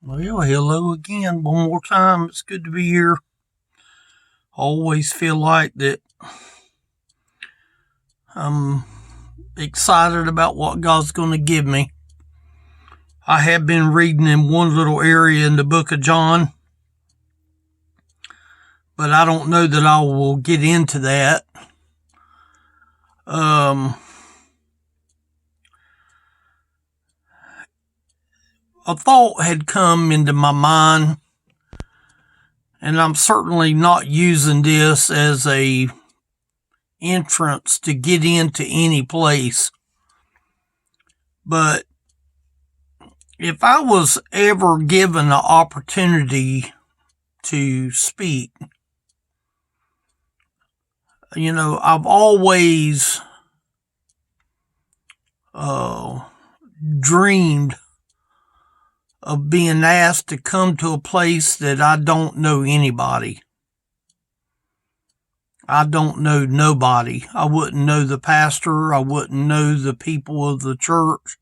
Well, hello again. One more time. It's good to be here. Always feel like that I'm excited about what God's going to give me. I have been reading in one little area in the book of John, but I don't know that I will get into that. A thought had come into my mind, and I'm certainly not using this as a entrance to get into any place. But if I was ever given the opportunity to speak, I've always dreamed of being asked to come to a place that I don't know anybody. I don't know nobody. I wouldn't know the pastor. I wouldn't know the people of the church.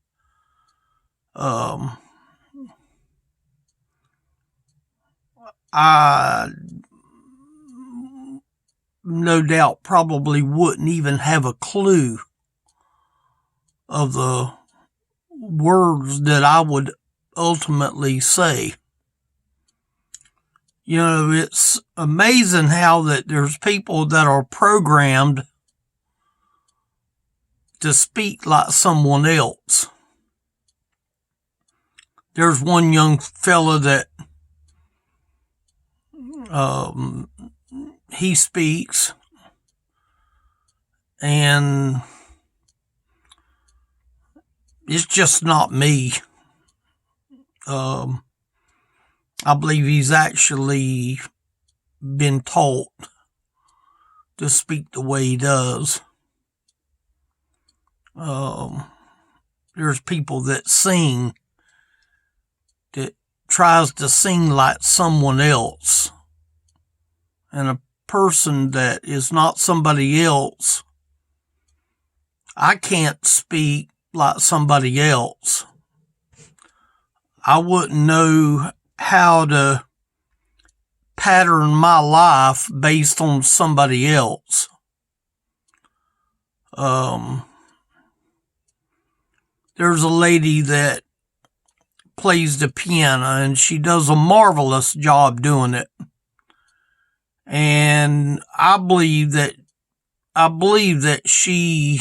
I no doubt probably wouldn't even have a clue of the words that I would ultimately say. It's amazing how that there's people that are programmed to speak like someone else. There's one young fella that he speaks, and it's just not me. I believe he's actually been taught to speak the way he does. There's people that sing, that tries to sing like someone else. And a person that is not somebody else, I can't speak like somebody else. I wouldn't know how to pattern my life based on somebody else. There's a lady that plays the piano, and she does a marvelous job doing it. And I believe that she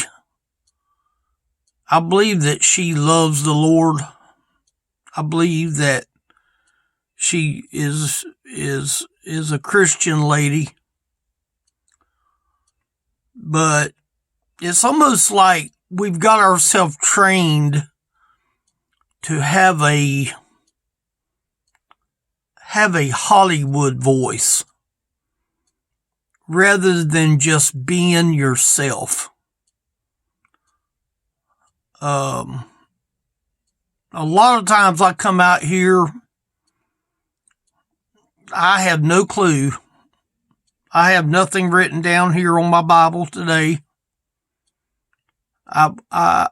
loves the Lord. I believe that she is a Christian lady. But it's almost like we've got ourselves trained to have a Hollywood voice rather than just being yourself. A lot of times I come out here, I have no clue. I have nothing written down here on my Bible today. I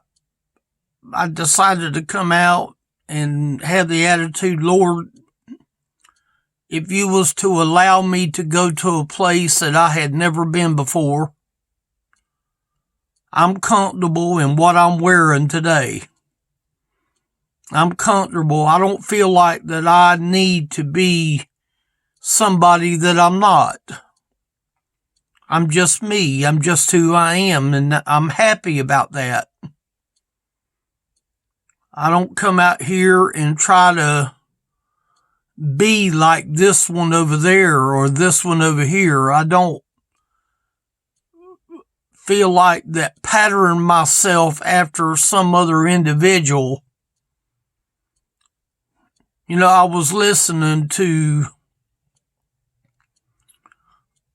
decided to come out and have the attitude, Lord, if you was to allow me to go to a place that I had never been before, I'm comfortable in what I'm wearing today. I'm comfortable. I don't feel like that I need to be somebody that I'm not. I'm just me. I'm just who I am, and I'm happy about that. I don't come out here and try to be like this one over there or this one over here. I don't feel like that pattern myself after some other individual. I was listening to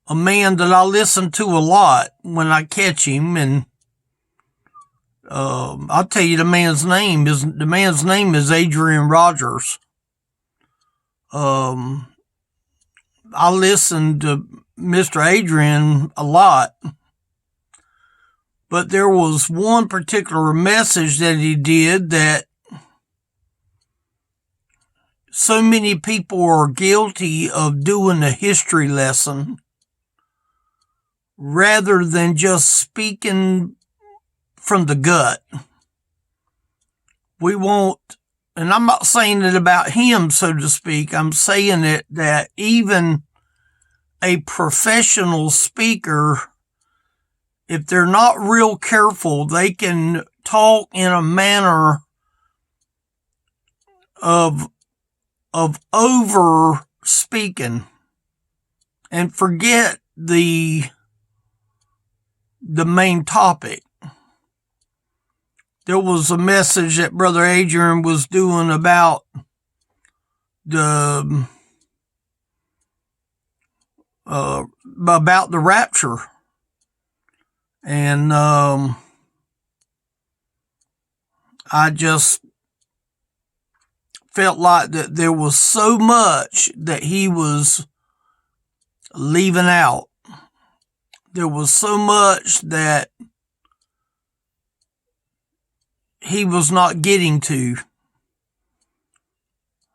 a man that I listen to a lot when I catch him, and I'll tell you the man's name is Adrian Rogers. I listen to Mr. Adrian a lot, but there was one particular message that he did that so many people are guilty of doing a history lesson rather than just speaking from the gut. We want, and I'm not saying it about him, so to speak. I'm saying it that even a professional speaker, if they're not real careful, they can talk in a manner of over speaking and forget the main topic. There was a message that Brother Adrian was doing about the rapture, and I just felt like that there was so much that he was leaving out. There was so much that he was not getting to.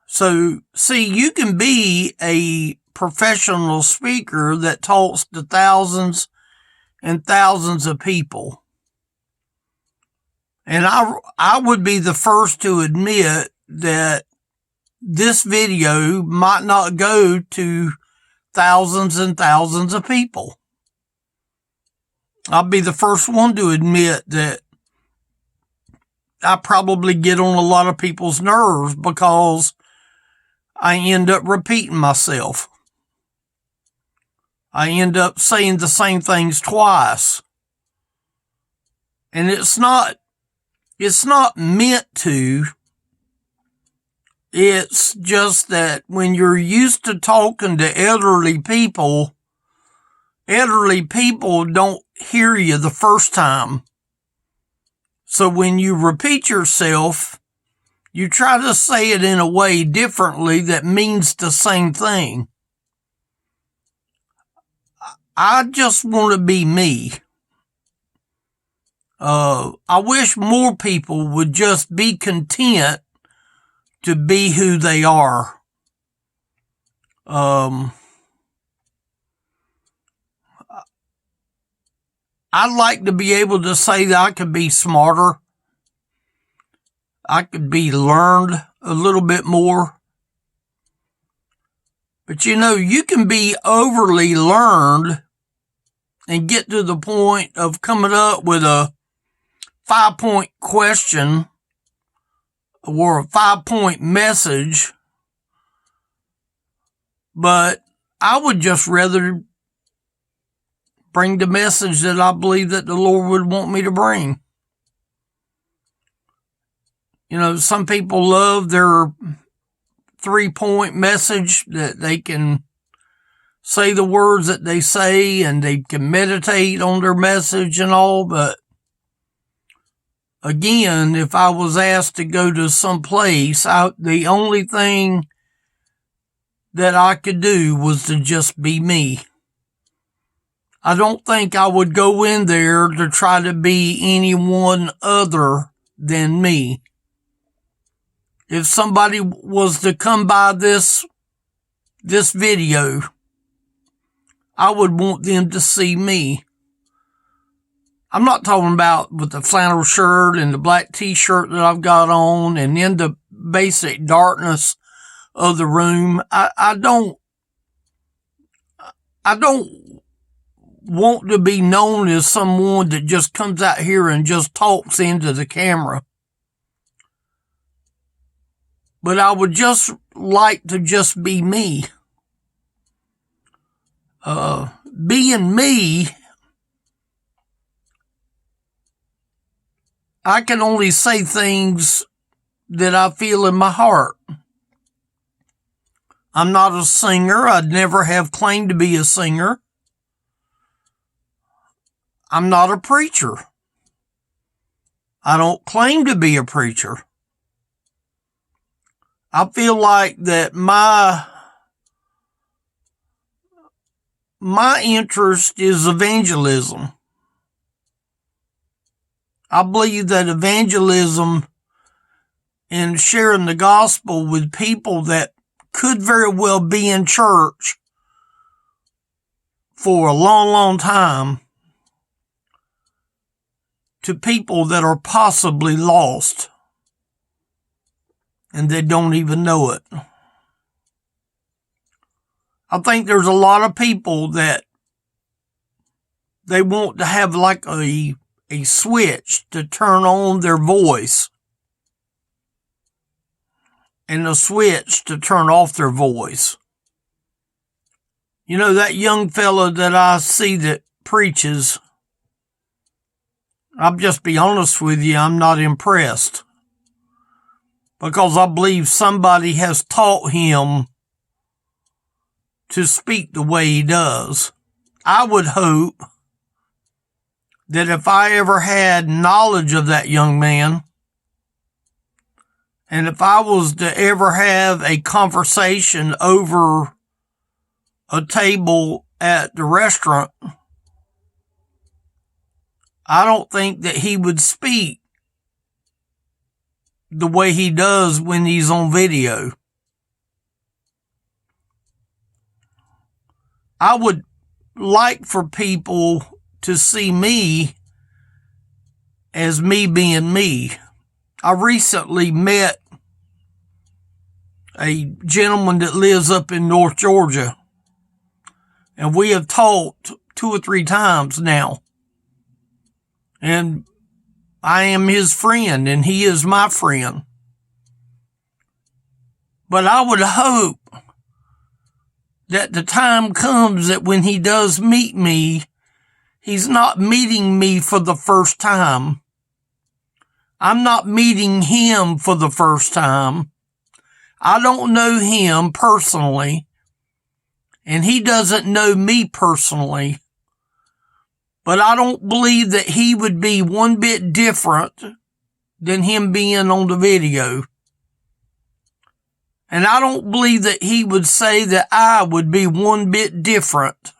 So, see, you can be a professional speaker that talks to thousands and thousands of people. And I would be the first to admit that this video might not go to thousands and thousands of people. I'll be the first one to admit that I probably get on a lot of people's nerves because I end up repeating myself. I end up saying the same things twice. And it's not meant to. It's just that when you're used to talking to elderly people don't hear you the first time. So when you repeat yourself, you try to say it in a way differently that means the same thing. I just want to be me. I wish more people would just be content to be who they are. I'd like to be able to say that I could be smarter. I could be learned a little bit more. But you can be overly learned and get to the point of coming up with a 5-point question or a 5-point message. But I would just rather bring the message that I believe that the Lord would want me to bring. Some people love their 3-point message that they can say the words that they say and they can meditate on their message and all. But again, if I was asked to go to some place, the only thing that I could do was to just be me. I don't think I would go in there to try to be anyone other than me. If somebody was to come by this video, I would want them to see me. I'm not talking about with the flannel shirt and the black t-shirt that I've got on and in the basic darkness of the room. I don't want to be known as someone that just comes out here and just talks into the camera. But I would just like to just be me. Being me, I can only say things that I feel in my heart. I'm not a singer. I'd never have claimed to be a singer. I'm not a preacher. I don't claim to be a preacher. I feel like that my interest is evangelism. I believe that evangelism and sharing the gospel with people that could very well be in church for a long, long time to people that are possibly lost and they don't even know it. I think there's a lot of people that they want to have like a switch to turn on their voice and a switch to turn off their voice. You know, that young fella that I see that preaches, I'll just be honest with you, I'm not impressed. Because I believe somebody has taught him to speak the way he does. I would hope that if I ever had knowledge of that young man, and if I was to ever have a conversation over a table at the restaurant, I don't think that he would speak the way he does when he's on video. I would like for people to see me as me being me. I recently met a gentleman that lives up in North Georgia, and we have talked 2 or 3 times now. And I am his friend, and he is my friend. But I would hope that the time comes that when he does meet me, he's not meeting me for the first time. I'm not meeting him for the first time. I don't know him personally, and he doesn't know me personally. But I don't believe that he would be one bit different than him being on the video. And I don't believe that he would say that I would be one bit different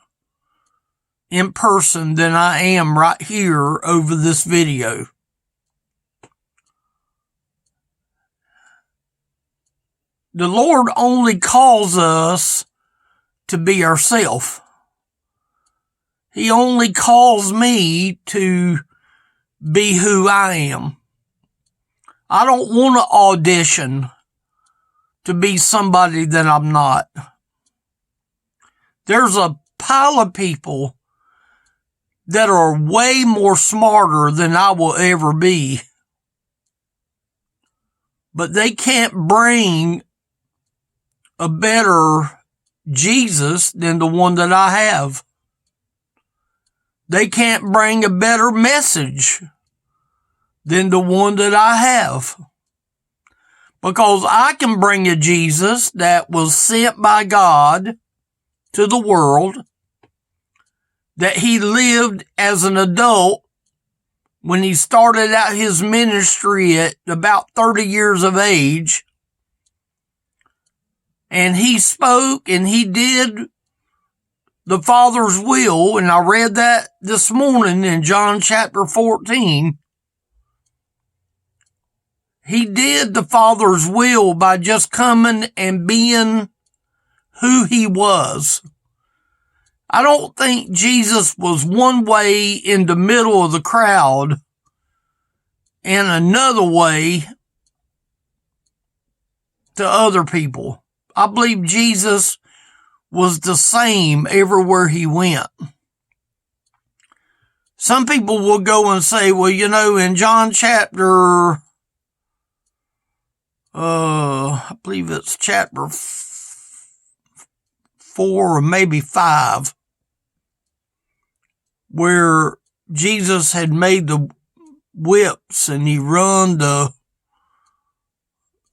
in person than I am right here over this video. The Lord only calls us to be ourselves. He only calls me to be who I am. I don't want to audition to be somebody that I'm not. There's a pile of people that are way more smarter than I will ever be. But they can't bring a better Jesus than the one that I have. They can't bring a better message than the one that I have. Because I can bring a Jesus that was sent by God to the world, that he lived as an adult when he started out his ministry at about 30 years of age. And he spoke and he did the Father's will, and I read that this morning in John chapter 14. He did the Father's will by just coming and being who he was. I don't think Jesus was one way in the middle of the crowd and another way to other people. I believe Jesus was the same everywhere he went. Some people will go and say, well, you know, in John chapter, I believe it's chapter 4 or maybe 5, where Jesus had made the whips and he run the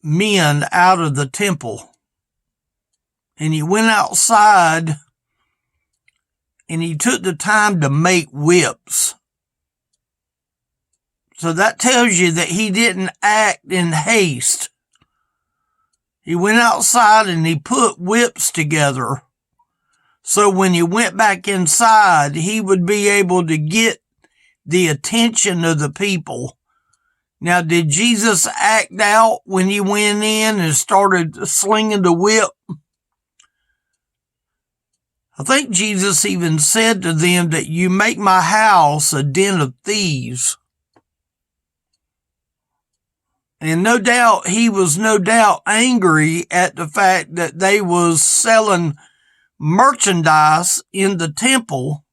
men out of the temple. And he went outside and he took the time to make whips. So that tells you that he didn't act in haste. He went outside and he put whips together. So when he went back inside, he would be able to get the attention of the people Now, did Jesus act out when he went in and started slinging the whip? I think Jesus even said to them that you make my house a den of thieves. And no doubt, he was angry at the fact that they was selling merchandise in the temple,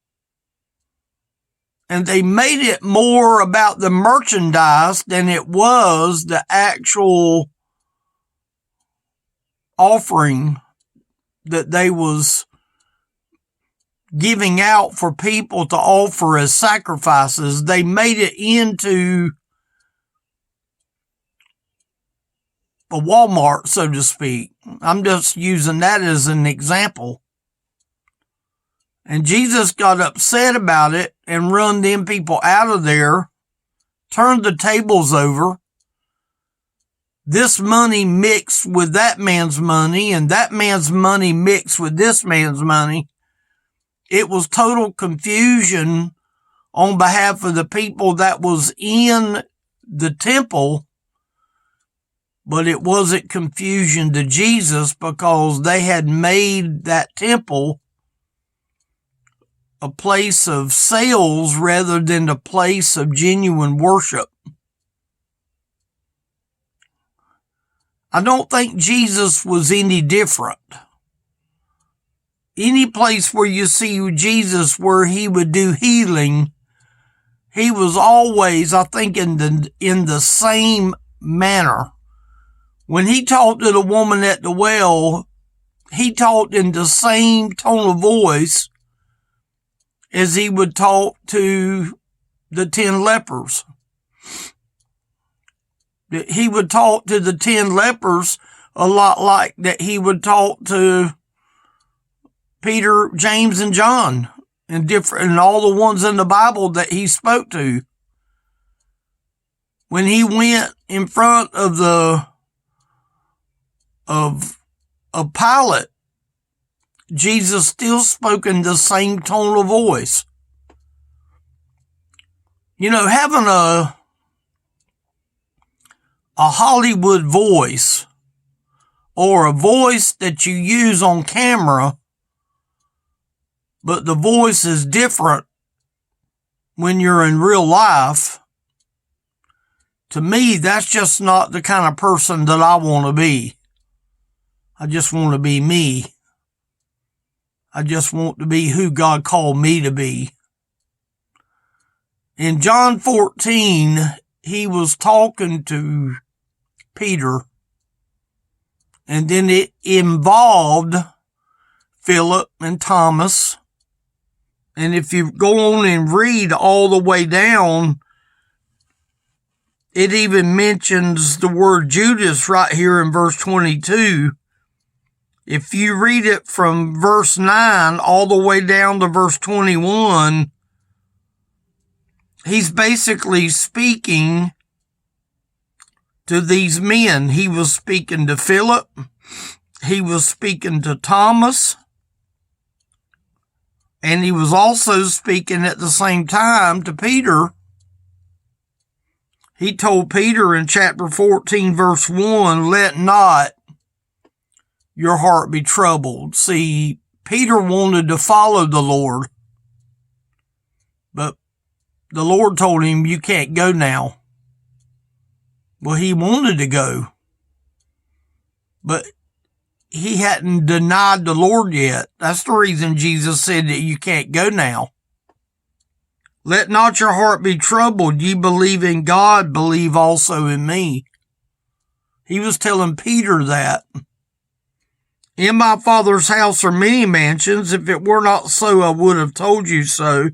and they made it more about the merchandise than it was the actual offering that they was giving out for people to offer as sacrifices. They made it into a Walmart, so to speak. I'm just using that as an example. And Jesus got upset about it and run them people out of there, turned the tables over. This money mixed with that man's money, and that man's money mixed with this man's money. It was total confusion on behalf of the people that was in the temple, but it wasn't confusion to Jesus because they had made that temple a place of sales rather than a place of genuine worship. I don't think Jesus was any different. Any place where you see Jesus where he would do healing, he was always, I think, in the same manner. When he talked to the woman at the well, he talked in the same tone of voice as he would talk to the 10 lepers. He would talk to the 10 lepers a lot like that he would talk to Peter, James, and John, and all the ones in the Bible that he spoke to. When he went in front of Pilate, Jesus still spoke in the same tone of voice. You know, having a Hollywood voice or a voice that you use on camera, but the voice is different when you're in real life, to me, that's just not the kind of person that I want to be. I just want to be me. I just want to be who God called me to be. In John 14, he was talking to Peter, and then it involved Philip and Thomas. And if you go on and read all the way down, it even mentions the word Judas right here in verse 22. If you read it from verse 9 all the way down to verse 21, he's basically speaking to these men. He was speaking to Philip. He was speaking to Thomas. And he was also speaking at the same time to Peter. He told Peter in chapter 14, verse 1, let not your heart be troubled. See, Peter wanted to follow the Lord, but the Lord told him, you can't go now. Well, he wanted to go, but he hadn't denied the Lord yet. That's the reason Jesus said that you can't go now. Let not your heart be troubled. Ye believe in God, believe also in me. He was telling Peter that. In my Father's house are many mansions. If it were not so, I would have told you so.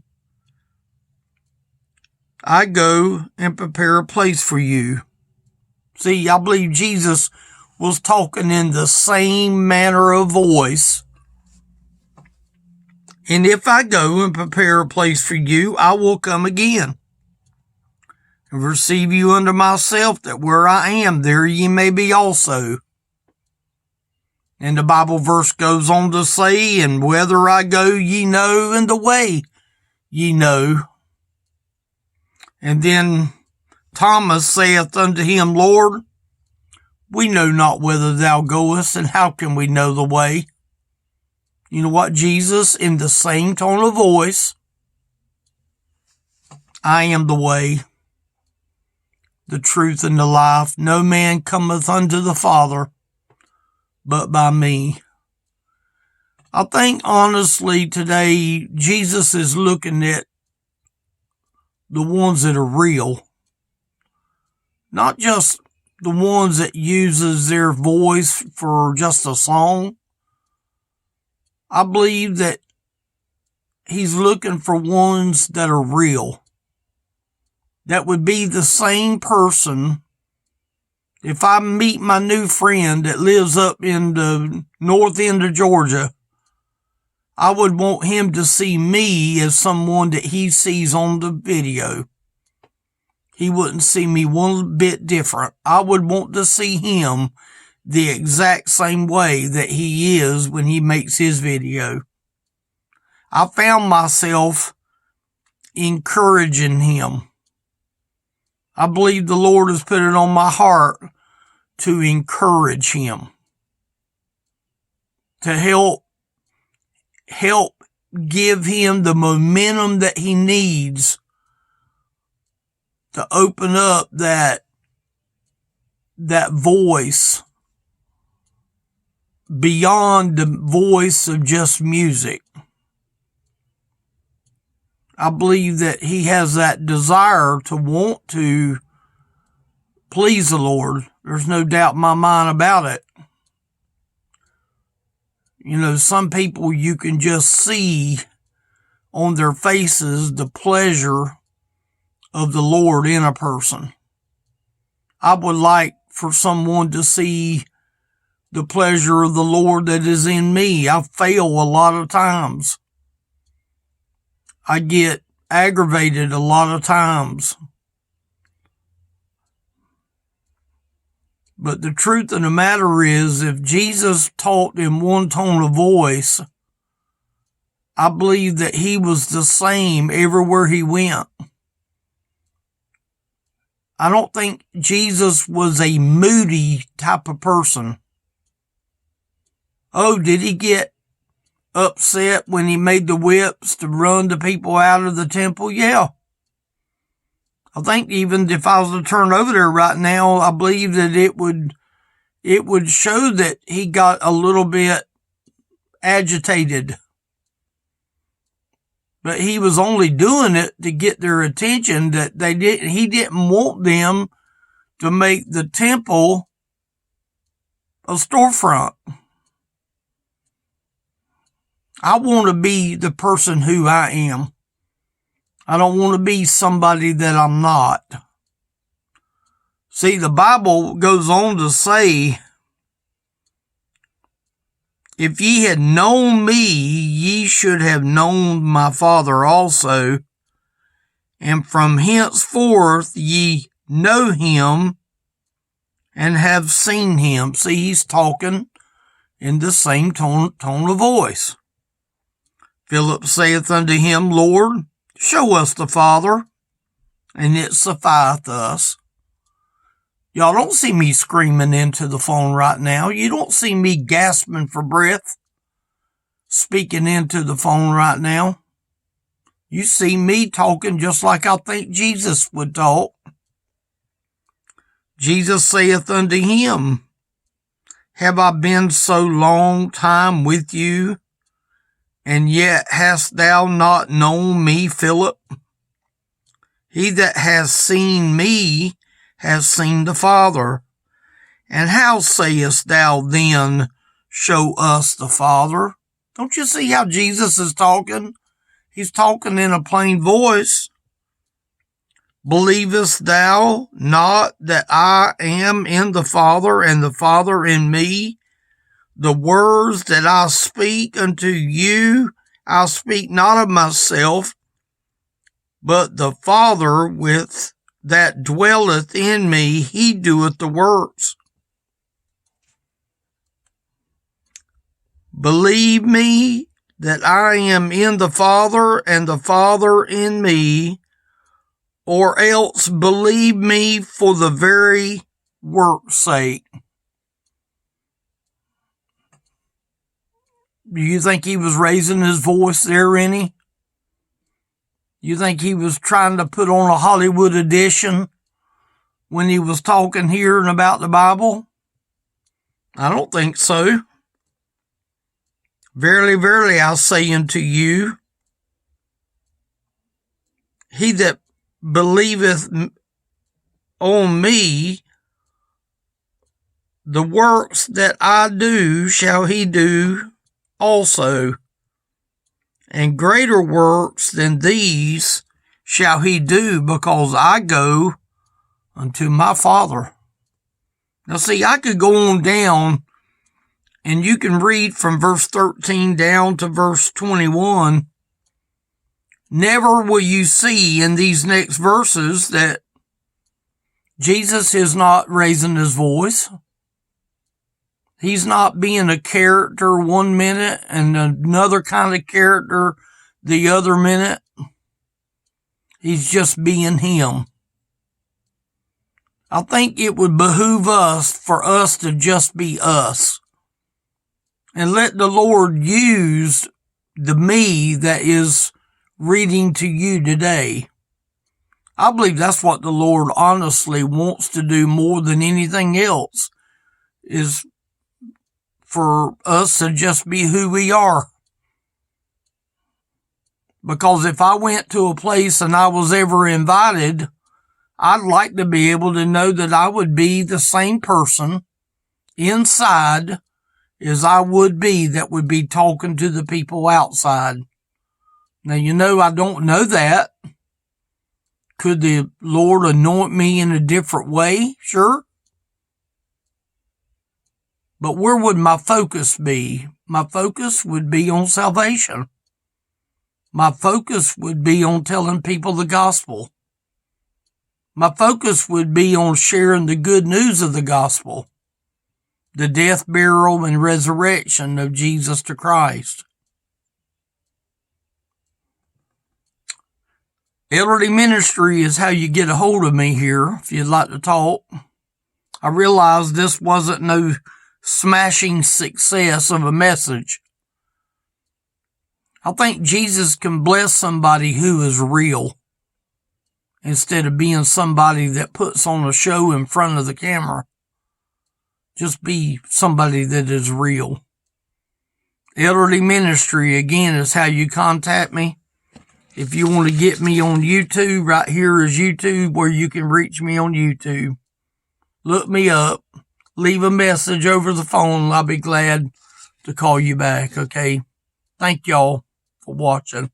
I go and prepare a place for you. See, I believe Jesus was talking in the same manner of voice. And if I go and prepare a place for you, I will come again and receive you unto myself, that where I am, there ye may be also. And the Bible verse goes on to say, and whither I go ye know, and the way ye know. And then Thomas saith unto him, Lord, we know not whither thou goest, and how can we know the way? You know what? Jesus, in the same tone of voice, I am the way, the truth, and the life. No man cometh unto the Father but by me. I think honestly today, Jesus is looking at the ones that are real, not just the ones that uses their voice for just a song. I believe that he's looking for ones that are real, that would be the same person. If I meet my new friend that lives up in the north end of Georgia, I would want him to see me as someone that he sees on the video. He wouldn't see me one bit different. I would want to see him the exact same way that he is when he makes his video. I found myself encouraging him. I believe the Lord has put it on my heart to encourage him, to help give him the momentum that he needs to open up that voice beyond the voice of just music. I believe that he has that desire to want to please the Lord. There's no doubt in my mind about it. You know, some people you can just see on their faces the pleasure of the Lord in a person. I would like for someone to see the pleasure of the Lord that is in me. I fail a lot of times. I get aggravated a lot of times. But the truth of the matter is, if Jesus talked in one tone of voice, I believe that he was the same everywhere he went. I don't think Jesus was a moody type of person. Oh, did he get upset when he made the whips to run the people out of the temple? Yeah. I think even if I was to turn over there right now, I believe that it would show that he got a little bit agitated. But he was only doing it to get their attention, that he didn't want them to make the temple a storefront. I want to be the person who I am. I don't want to be somebody that I'm not. See, the Bible goes on to say, if ye had known me, ye should have known my Father also. And from henceforth ye know him and have seen him. See, he's talking in the same tone of voice. Philip saith unto him, Lord, show us the Father, and it sufficeth us. Y'all don't see me screaming into the phone right now. You don't see me gasping for breath, speaking into the phone right now. You see me talking just like I think Jesus would talk. Jesus saith unto him, have I been so long time with you, and yet hast thou not known me, Philip? He that has seen me has seen the Father. And how sayest thou then, show us the Father? Don't you see how Jesus is talking? He's talking in a plain voice. Believest thou not that I am in the Father, and the Father in me? The words that I speak unto you, I speak not of myself, but the Father with that dwelleth in me, he doeth the works. Believe me that I am in the Father, and the Father in me. or else believe me for the very work's sake. Do you think he was raising his voice there, Rennie? You think he was trying to put on a Hollywood edition when he was talking here and about the Bible? I don't think so. Verily, verily, I say unto you, he that believeth on me, the works that I do shall he do also, and greater works than these shall he do, because I go unto my Father. Now see, I could go on down, and you can read from verse 13 down to verse 21. Never will you see in these next verses that Jesus is not raising his voice. He's not being a character one minute and another kind of character the other minute. He's just being him. I think it would behoove us for us to just be us and let the Lord use the me that is reading to you today. I believe that's what the Lord honestly wants to do more than anything else, is for us to just be who we are. Because if I went to a place and I was ever invited, I'd like to be able to know that I would be the same person inside as I would be that would be talking to the people outside. Now, I don't know that. Could the Lord anoint me in a different way? Sure. But where would my focus be? My focus would be on salvation. My focus would be on telling people the gospel. My focus would be on sharing the good news of the gospel, the death, burial, and resurrection of Jesus the Christ. Elderly ministry is how you get a hold of me here if you'd like to talk. I realize this wasn't no smashing success of a message. I think Jesus can bless somebody who is real instead of being somebody that puts on a show in front of the camera. Just be somebody that is real. Elderly ministry, again, is how you contact me. If you want to get me on YouTube, right here is YouTube where you can reach me on YouTube. Look me up. Leave a message over the phone. I'll be glad to call you back, okay? Thank y'all for watching.